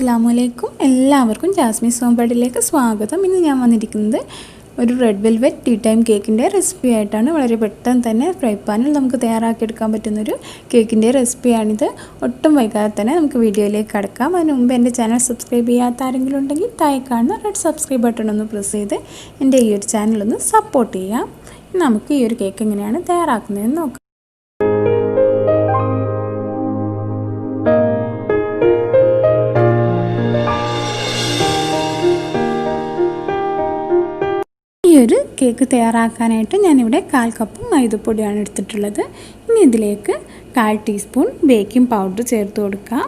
അസ്സലാമു എല്ലാവർക്കും ജാസ്മിസ് ഹോം ബേഡിലേക്ക് സ്വാഗതം. ഇന്ന് ഞാൻ വന്നിരിക്കുന്നത് ഒരു റെഡ് വെൽവെറ്റ് ടീ ടൈം കേക്കിൻ്റെ റെസിപ്പി ആയിട്ടാണ്. വളരെ പെട്ടെന്ന് തന്നെ ഫ്രൈ പാനിൽ നമുക്ക് തയ്യാറാക്കിയെടുക്കാൻ പറ്റുന്നൊരു കേക്കിൻ്റെ റെസിപ്പിയാണിത്. ഒട്ടും വൈകാതെ തന്നെ നമുക്ക് വീഡിയോയിലേക്ക് കടക്കാം. അതിന് മുമ്പ് എൻ്റെ ചാനൽ സബ്സ്ക്രൈബ് ചെയ്യാത്ത ആരെങ്കിലും ഉണ്ടെങ്കിൽ താഴെ കാണുന്ന റെഡ് സബ്സ്ക്രൈബ് ബട്ടൺ ഒന്ന് പ്രസ് ചെയ്ത് എൻ്റെ ഈ ഒരു ചാനലൊന്ന് സപ്പോർട്ട് ചെയ്യാം. നമുക്ക് ഈ ഒരു കേക്ക് എങ്ങനെയാണ് തയ്യാറാക്കുന്നതെന്ന് നോക്കാം. ഈ ഒരു കേക്ക് തയ്യാറാക്കാനായിട്ട് ഞാനിവിടെ 1/4 കപ്പ് മൈദപ്പൊടിയാണ് എടുത്തിട്ടുള്ളത്. ഇനി ഇതിലേക്ക് 1/4 ടീസ്പൂൺ ബേക്കിംഗ് പൗഡർ ചേർത്ത് കൊടുക്കാം.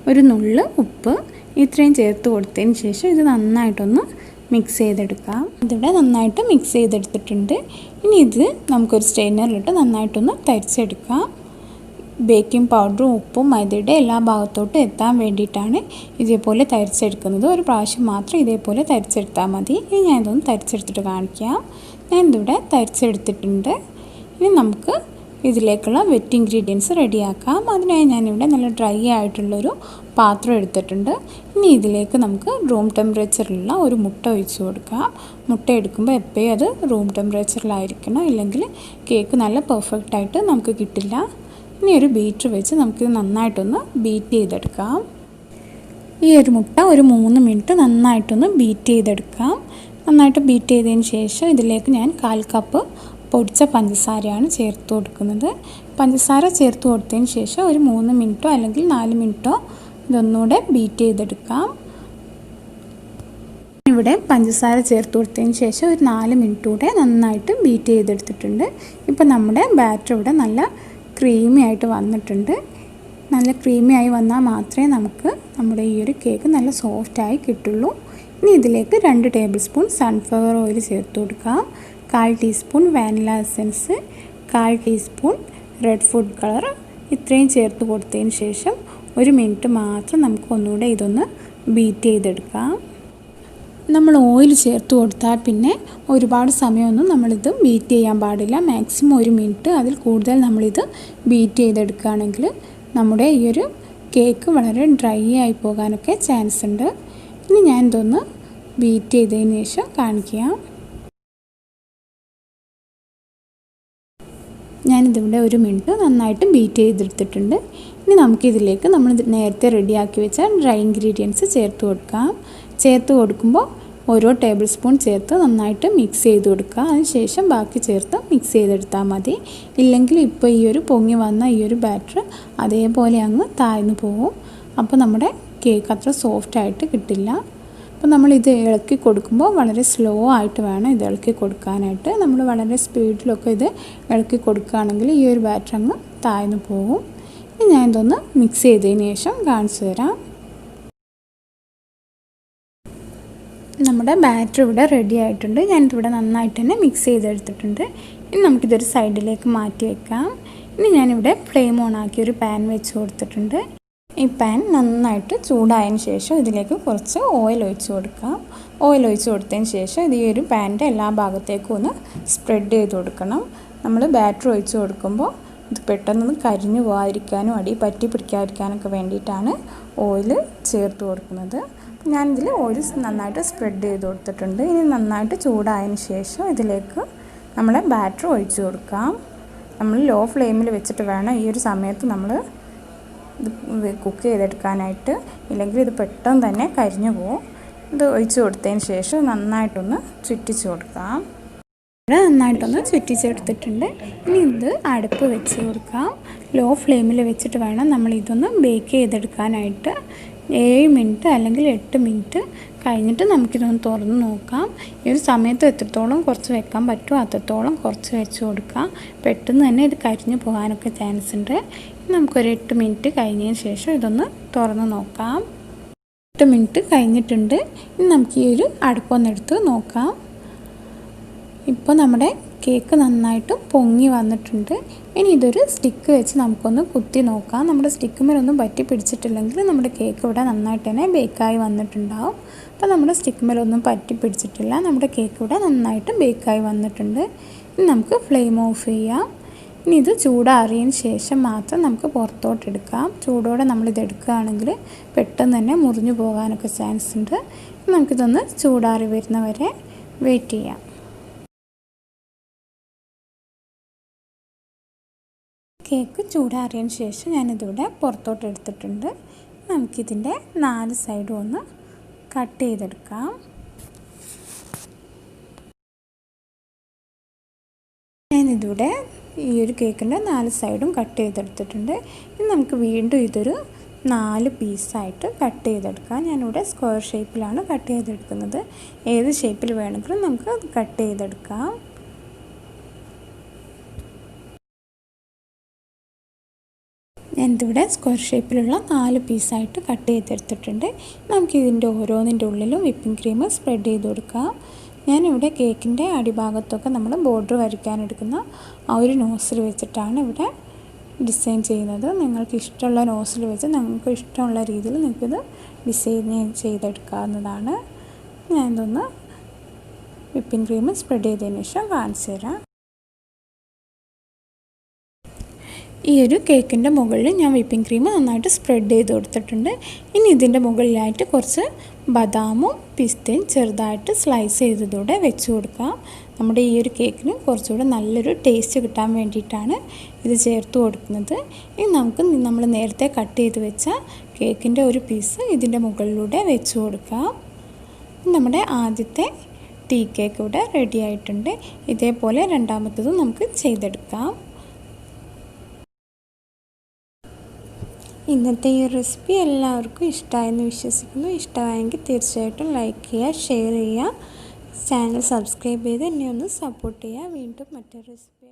ഒരു നുള്ള് ഉപ്പ് ഇത്രയും ചേർത്ത് കൊടുത്തതിന് ശേഷം ഇത് നന്നായിട്ടൊന്ന് മിക്സ് ചെയ്തെടുക്കാം. ഇതിവിടെ നന്നായിട്ട് മിക്സ് ചെയ്തെടുത്തിട്ടുണ്ട്. ഇനി ഇത് നമുക്കൊരു സ്ട്രെയിനറിലിട്ട് നന്നായിട്ടൊന്ന് തരിച്ചെടുക്കാം. ബേക്കിംഗ് പൗഡറും ഉപ്പും മൈദയുടെ എല്ലാ ഭാഗത്തോട്ടും എത്താൻ വേണ്ടിയിട്ടാണ് ഇതേപോലെ തരിച്ചെടുക്കുന്നത്. ഒരു പ്രാവശ്യം മാത്രം ഇതേപോലെ തരിച്ചെടുത്താൽ മതി. ഇനി ഞാനിതൊന്ന് തരിച്ചെടുത്തിട്ട് കാണിക്കാം. ഞാനിതിവിടെ തരിച്ചെടുത്തിട്ടുണ്ട്. ഇനി നമുക്ക് ഇതിലേക്കുള്ള വെറ്റ് ഇൻഗ്രീഡിയൻസ് റെഡിയാക്കാം. അതിനായി ഞാനിവിടെ നല്ല ഡ്രൈ ആയിട്ടുള്ളൊരു പാത്രം എടുത്തിട്ടുണ്ട്. ഇനി ഇതിലേക്ക് നമുക്ക് റൂം ടെമ്പറേച്ചറിലുള്ള ഒരു മുട്ട ഒഴിച്ച് കൊടുക്കാം. മുട്ട എടുക്കുമ്പോൾ എപ്പോഴും അത് റൂം ടെമ്പറേച്ചറിലായിരിക്കണം, ഇല്ലെങ്കിൽ കേക്ക് നല്ല പെർഫെക്റ്റായിട്ട് നമുക്ക് കിട്ടില്ല. ഇനി ഒരു ബീറ്റർ വെച്ച് നമുക്കിത് നന്നായിട്ടൊന്ന് ബീറ്റ് ചെയ്തെടുക്കാം. ഈ ഒരു മുട്ട ഒരു 3 മിനിറ്റ് നന്നായിട്ടൊന്ന് ബീറ്റ് ചെയ്തെടുക്കാം. നന്നായിട്ട് ബീറ്റ് ചെയ്തതിന് ശേഷം ഇതിലേക്ക് ഞാൻ 1/4 കപ്പ് പൊടിച്ച പഞ്ചസാരയാണ് ചേർത്ത് കൊടുക്കുന്നത്. പഞ്ചസാര ചേർത്ത് കൊടുത്തതിന് ശേഷം ഒരു 3 മിനിറ്റോ അല്ലെങ്കിൽ 4 മിനിറ്റോ ഇതൊന്നുകൂടെ ബീറ്റ് ചെയ്തെടുക്കാം. ഇവിടെ പഞ്ചസാര ചേർത്ത് കൊടുത്തതിന് ശേഷം ഒരു 4 മിനിറ്റ് കൂടെ നന്നായിട്ട് ബീറ്റ് ചെയ്തെടുത്തിട്ടുണ്ട്. ഇപ്പം നമ്മുടെ ബാറ്റർ ഇവിടെ നല്ല ക്രീമി ആയിട്ട് വന്നിട്ടുണ്ട്. നല്ല ക്രീമി ആയി വന്നാൽ മാത്രമേ നമുക്ക് നമ്മുടെ ഈ ഒരു കേക്ക് നല്ല സോഫ്റ്റായി കിട്ടുള്ളൂ. ഇനി ഇതിലേക്ക് 2 ടേബിൾ സ്പൂൺ സൺഫ്ലവർ ഓയിൽ ചേർത്ത് കൊടുക്കാം. 1/4 teaspoon vanilla essence, 1/4 teaspoon red food colour ഇത്രയും ചേർത്ത് കൊടുത്തതിന് ശേഷം 1 മിനിറ്റ് മാത്രം നമുക്ക് ഒന്നുകൂടെ ഇതൊന്ന് ബീറ്റ് ചെയ്തെടുക്കാം. നമ്മൾ ഓയിൽ ചേർത്ത് കൊടുത്താൽ പിന്നെ ഒരുപാട് സമയമൊന്നും നമ്മളിത് ബീറ്റ് ചെയ്യാൻ പാടില്ല. മാക്സിമം 1 മിനിറ്റ്, അതിൽ കൂടുതൽ നമ്മളിത് ബീറ്റ് ചെയ്തെടുക്കുകയാണെങ്കിൽ നമ്മുടെ ഈ ഒരു കേക്ക് വളരെ ഡ്രൈ ആയി പോകാനൊക്കെ ചാൻസ് ഉണ്ട്. ഇനി ഞാൻ ഇതൊന്ന് ബീറ്റ് ചെയ്തതിന് ശേഷം കാണിക്കാം. ഞാനിതിവിടെ 1 മിനിറ്റ് നന്നായിട്ട് ബീറ്റ് ചെയ്തെടുത്തിട്ടുണ്ട്. ഇനി നമുക്കിതിലേക്ക് നമ്മൾ നേരത്തെ റെഡിയാക്കി വെച്ച ഡ്രൈ ഇൻഗ്രീഡിയൻസ് ചേർത്ത് കൊടുക്കാം. ചേർത്ത് കൊടുക്കുമ്പോൾ ഓരോ ടേബിൾ സ്പൂൺ ചേർത്ത് നന്നായിട്ട് മിക്സ് ചെയ്ത് കൊടുക്കുക. അതിനുശേഷം ബാക്കി ചേർത്ത് മിക്സ് ചെയ്തെടുത്താൽ മതി. ഇല്ലെങ്കിൽ ഇപ്പോൾ ഈ ഒരു പൊങ്ങി വന്ന ഈ ഒരു ബാറ്റർ അതേപോലെ അങ്ങ് താഴ്ന്നു പോകും. അപ്പോൾ നമ്മുടെ കേക്ക് അത്ര സോഫ്റ്റായിട്ട് കിട്ടില്ല. അപ്പോൾ നമ്മളിത് ഇളക്കി കൊടുക്കുമ്പോൾ വളരെ സ്ലോ ആയിട്ട് വേണം ഇത് ഇളക്കി കൊടുക്കാനായിട്ട്. നമ്മൾ വളരെ സ്പീഡിലൊക്കെ ഇത് ഇളക്കി കൊടുക്കുകയാണെങ്കിൽ ഈ ഒരു ബാറ്റർ അങ്ങ് താഴ്ന്നു പോകും. ഇനി ഞാനിതൊന്ന് മിക്സ് ചെയ്തതിന് ശേഷം കാണിച്ചു തരാം. നമ്മുടെ ബാറ്റർ ഇവിടെ റെഡി ആയിട്ടുണ്ട്. ഞാനിതിവിടെ നന്നായിട്ട് തന്നെ മിക്സ് ചെയ്തെടുത്തിട്ടുണ്ട്. ഇനി നമുക്കിതൊരു സൈഡിലേക്ക് മാറ്റി വെക്കാം. ഇനി ഞാനിവിടെ ഫ്ലെയിം ഓൺ ആക്കി ഒരു പാൻ വെച്ച് കൊടുത്തിട്ടുണ്ട്. ഈ പാൻ നന്നായിട്ട് ചൂടായതിന് ശേഷം ഇതിലേക്ക് കുറച്ച് ഓയിൽ ഒഴിച്ച് കൊടുക്കാം. ഓയിൽ ഒഴിച്ച് കൊടുത്തതിന് ശേഷം ഇത് ഈ ഒരു പാനിൻ്റെ എല്ലാ ഭാഗത്തേക്കും ഒന്ന് സ്പ്രെഡ് ചെയ്ത് കൊടുക്കണം. നമ്മൾ ബാറ്റർ ഒഴിച്ച് കൊടുക്കുമ്പോൾ ഇത് പെട്ടെന്ന് കരിഞ്ഞു പോകാതിരിക്കാനും അടി പറ്റി പിടിക്കാതിരിക്കാനൊക്കെ വേണ്ടിയിട്ടാണ് ഓയിൽ ചേർത്ത് കൊടുക്കുന്നത്. ഞാനിതിൽ ഓയിൽ നന്നായിട്ട് സ്പ്രെഡ് ചെയ്ത് കൊടുത്തിട്ടുണ്ട്. ഇനി നന്നായിട്ട് ചൂടായതിന് ശേഷം ഇതിലേക്ക് നമ്മളെ ബാറ്റർ ഒഴിച്ച് കൊടുക്കാം. നമ്മൾ ലോ ഫ്ലെയിമിൽ വെച്ചിട്ട് വേണം ഈ ഒരു സമയത്ത് നമ്മൾ ഇത് കുക്ക് ചെയ്തെടുക്കാനായിട്ട്, ഇല്ലെങ്കിൽ ഇത് പെട്ടെന്ന് തന്നെ കരിഞ്ഞു പോകും. ഇത് ഒഴിച്ച് കൊടുത്തതിന് ശേഷം നന്നായിട്ടൊന്ന് ചുറ്റിച്ച് കൊടുക്കാം. ഇവിടെ നന്നായിട്ടൊന്ന് ചുറ്റിച്ചെടുത്തിട്ടുണ്ട്. ഇനി ഇത് അടുപ്പ് വെച്ച് കൊടുക്കാം. ലോ ഫ്ലെയിമിൽ വെച്ചിട്ട് വേണം നമ്മൾ ഇതൊന്ന് ബേക്ക് ചെയ്തെടുക്കാനായിട്ട്. 7 മിനിറ്റ് അല്ലെങ്കിൽ 8 മിനിറ്റ് കഴിഞ്ഞിട്ട് നമുക്കിതൊന്ന് തുറന്ന് നോക്കാം. ഈ ഒരു സമയത്ത് എത്രത്തോളം കുറച്ച് വെക്കാൻ പറ്റുമോ അത്രത്തോളം കുറച്ച് വെച്ച് കൊടുക്കാം. പെട്ടെന്ന് തന്നെ ഇത് കരിഞ്ഞു പോകാനൊക്കെ ചാൻസ് ഉണ്ട്. നമുക്കൊരു 8 മിനിറ്റ് കഴിഞ്ഞതിന് ശേഷം ഇതൊന്ന് തുറന്ന് നോക്കാം. 8 മിനിറ്റ് കഴിഞ്ഞിട്ടുണ്ട്. ഇനി നമുക്ക് ഈ ഒരു അടുപ്പൊന്നെടുത്ത് നോക്കാം. ഇപ്പോൾ നമ്മുടെ കേക്ക് നന്നായിട്ട് പൊങ്ങി വന്നിട്ടുണ്ട്. ഇനി ഇതൊരു സ്റ്റിക്ക് വെച്ച് നമുക്കൊന്ന് കുത്തി നോക്കാം. നമ്മുടെ സ്റ്റിക്കുമേലൊന്നും പറ്റി പിടിച്ചിട്ടില്ലെങ്കിൽ നമ്മുടെ കേക്ക് ഇവിടെ നന്നായിട്ട് തന്നെ ബേക്കായി വന്നിട്ടുണ്ടാവും. അപ്പോൾ നമ്മുടെ സ്റ്റിക്കുമേലൊന്നും പറ്റി പിടിച്ചിട്ടില്ല. നമ്മുടെ കേക്ക് ഇവിടെ നന്നായിട്ട് ബേക്കായി വന്നിട്ടുണ്ട്. ഇനി നമുക്ക് ഫ്ലെയിം ഓഫ് ചെയ്യാം. ഇനി ഇത് ചൂടാറിയതിന് ശേഷം മാത്രം നമുക്ക് പുറത്തോട്ട് എടുക്കാം. ചൂടോടെ നമ്മളിത് എടുക്കുകയാണെങ്കിൽ പെട്ടെന്ന് തന്നെ മുറിഞ്ഞു പോകാനൊക്കെ ചാൻസ് ഉണ്ട്. നമുക്കിതൊന്ന് ചൂടാറി വരുന്നവരെ വെയിറ്റ് ചെയ്യാം. കേക്ക് ചൂടാറിയതിന് ശേഷം ഞാനിതിവിടെ പുറത്തോട്ട് എടുത്തിട്ടുണ്ട്. നമുക്കിതിൻ്റെ 4 സൈഡും ഒന്ന് കട്ട് ചെയ്തെടുക്കാം. ഞാനിതിവിടെ ഈ ഒരു കേക്കിൻ്റെ 4 സൈഡും കട്ട് ചെയ്തെടുത്തിട്ടുണ്ട്. ഇനി നമുക്ക് വീണ്ടും ഇതൊരു 4 പീസായിട്ട് കട്ട് ചെയ്തെടുക്കാം. ഞാനിവിടെ സ്ക്വയർ ഷേപ്പിലാണ് കട്ട് ചെയ്തെടുക്കുന്നത്. ഏത് ഷേപ്പിൽ വേണമെങ്കിലും നമുക്ക് അത് കട്ട് ചെയ്തെടുക്കാം. ഞാനിതിവിടെ സ്ക്വയർ ഷേപ്പിലുള്ള 4 പീസായിട്ട് കട്ട് ചെയ്തെടുത്തിട്ടുണ്ട്. നമുക്കിതിൻ്റെ ഓരോന്നിൻ്റെ ഉള്ളിലും വിപ്പിംഗ് ക്രീം സ്പ്രെഡ് ചെയ്ത് കൊടുക്കാം. ഞാനിവിടെ കേക്കിൻ്റെ അടിഭാഗത്തൊക്കെ നമ്മൾ ബോർഡർ വരയ്ക്കാനെടുക്കുന്ന ആ ഒരു നോസിൽ വെച്ചിട്ടാണ് ഇവിടെ ഡിസൈൻ ചെയ്യുന്നത്. നിങ്ങൾക്ക് ഇഷ്ടമുള്ള നോസിൽ വെച്ച് നിങ്ങൾക്ക് ഇഷ്ടമുള്ള രീതിയിൽ നിങ്ങൾക്കിത് ഡിസൈൻ ചെയ്തെടുക്കാവുന്നതാണ്. ഞാനിതൊന്ന് വിപ്പിംഗ് ക്രീം സ്പ്രെഡ് ചെയ്തതിന് ശേഷം കാണിച്ചു തരാം. ഈ ഒരു കേക്കിൻ്റെ മുകളിൽ ഞാൻ വിപ്പിംഗ് ക്രീം നന്നായിട്ട് സ്പ്രെഡ് ചെയ്ത് കൊടുത്തിട്ടുണ്ട്. ഇനി ഇതിൻ്റെ മുകളിലായിട്ട് കുറച്ച് ബദാമും പിസ്തയും ചെറുതായിട്ട് സ്ലൈസ് ചെയ്തതോടെ വെച്ച് കൊടുക്കാം. നമ്മുടെ ഈ ഒരു കേക്കിന് കുറച്ചുകൂടെ നല്ലൊരു ടേസ്റ്റ് കിട്ടാൻ വേണ്ടിയിട്ടാണ് ഇത് ചേർത്ത് കൊടുക്കുന്നത്. ഇനി നമുക്ക് നമ്മൾ നേരത്തെ കട്ട് ചെയ്ത് വെച്ച കേക്കിൻ്റെ ഒരു പീസ് ഇതിൻ്റെ മുകളിലൂടെ വെച്ച് കൊടുക്കാം. നമ്മുടെ ആദ്യത്തെ ടീ കേക്ക് ഇവിടെ റെഡി ആയിട്ടുണ്ട്. ഇതേപോലെ രണ്ടാമത്തതും നമുക്ക് ചെയ്തെടുക്കാം. ഇന്നത്തെ ഈ റെസിപ്പി എല്ലാവർക്കും ഇഷ്ടമായെന്ന് വിശ്വസിക്കുന്നു. ഇഷ്ടമായെങ്കിൽ തീർച്ചയായിട്ടും ലൈക്ക് ചെയ്യുക, ഷെയർ ചെയ്യുക, ചാനൽ സബ്സ്ക്രൈബ് ചെയ്ത് എന്നെ ഒന്ന് സപ്പോർട്ട് ചെയ്യുക. വീണ്ടും മറ്റൊരു റെസിപ്പി